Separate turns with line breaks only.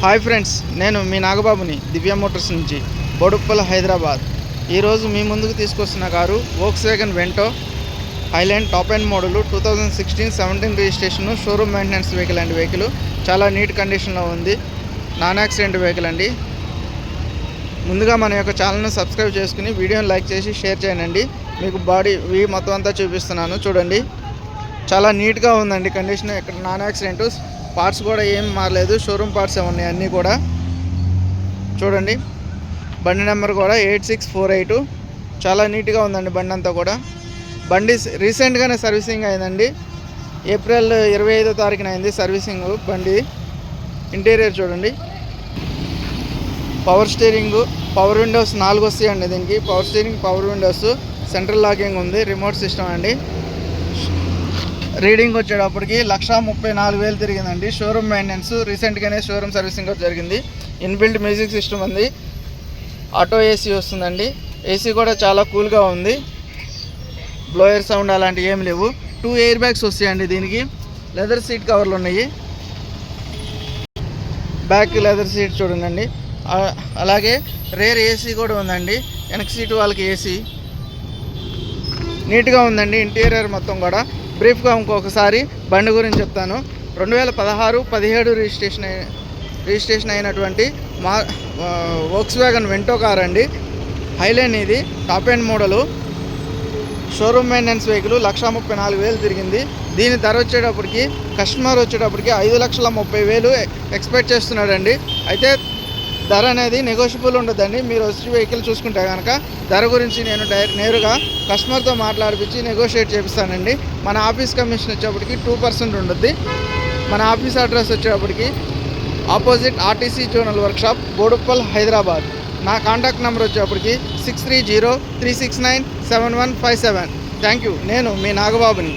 Hi friends, నేను మీ నాగబాబుని దివ్య Motors నుంచి బోడుప్పల్ హైదరాబాద్. ఈరోజు మీ ముందుకు తీసుకొస్తున్న car Volkswagen Vento highline top end model 2016-17 registration, showroom maintenance vehicle అండి. వెహికల్ చాలా నీట్ కండిషన్లో ఉంది, నాన్ యాక్సిడెంట్ వెహికల్ అండి. ముందుగా మన యొక్క ఛానల్ని సబ్స్క్రైబ్ చేసుకుని వీడియోని లైక్ చేసి షేర్ చేయండి. మీకు బాడీ మొత్తం అంతా చూపిస్తున్నాను చూడండి. చాలా నీట్గా ఉందండి కండిషన్. ఇక్కడ నాన్ యాక్సిడెంట్, పార్ట్స్ కూడా ఏం మారలేదు, షోరూమ్ పార్ట్స్ ఉన్నాయి అన్నీ కూడా. చూడండి, బండి నెంబర్ కూడా 8648. చాలా నీట్గా ఉందండి బండి అంతా కూడా. బండి రీసెంట్గానే సర్వీసింగ్ అయిందండి, ఏప్రిల్ 25వ తారీఖున అయింది సర్వీసింగ్ బండి. ఇంటీరియర్ చూడండి, పవర్ స్టీరింగు, పవర్ విండోస్ 4 వస్తాయండి దీనికి. Power steering, power Windows, central locking ఉంది, రిమోట్ సిస్టమ్ అండి. రీడింగ్ వచ్చేటప్పటికి 1,34,000 తిరిగిందండి. షోరూమ్ మెయింటెనెన్స్, రీసెంట్గానే షోరూమ్ సర్వీసింగ్ జరిగింది. ఇన్బిల్ట్ మ్యూజిక్ సిస్టమ్ ఉంది, ఆటో ఏసీ వస్తుందండి. ఏసీ కూడా చాలా కూల్గా ఉంది, బ్లోయర్ సౌండ్ అలాంటివి ఏం లేవు. 2 ఎయిర్ బ్యాగ్స్ వస్తాయండి దీనికి. లెదర్ సీట్ కవర్లు ఉన్నాయి, బ్యాక్ లెదర్ సీట్ చూడండి. అలాగే రేర్ ఏసీ కూడా ఉందండి, వెనక సీటు వాళ్ళకి ఏసీ. నీట్గా ఉందండి ఇంటీరియర్ మొత్తం కూడా. బ్రీఫ్గా ఇంకొకసారి బండి గురించి చెప్తాను. 2016-17 రిజిస్ట్రేషన్ అయినటువంటి వోక్స్‌వ్యాగన్ వెంటో కార్ అండి. హైలాండ్ ఇది, top end model, showroom maintenance vehicle. 1,34,000 తిరిగింది. దీని ధర వచ్చేటప్పటికి కస్టమర్ వచ్చేటప్పటికి 5,30,000 ఎక్స్పెక్ట్ చేస్తున్నాడండి. అయితే ధర అనేది నెగోషియబుల్ ఉండదండి. మీరు వచ్చి వెహికల్ చూసుకుంటే కనుక ధర గురించి నేను నేరుగా కస్టమర్తో మాట్లాడిపించి నెగోషియేట్ చేపిస్తానండి. మన ఆఫీస్ కమిషన్ వచ్చేటప్పటికి 2% ఉంటుంది. మన ఆఫీస్ అడ్రస్ వచ్చేటప్పటికి opposite RTC zonal workshop, Boduppal, Hyderabad. నా కాంటాక్ట్ నెంబర్ వచ్చేటప్పటికి 6303697157. Thank you. నేను మీ నాగబాబుని.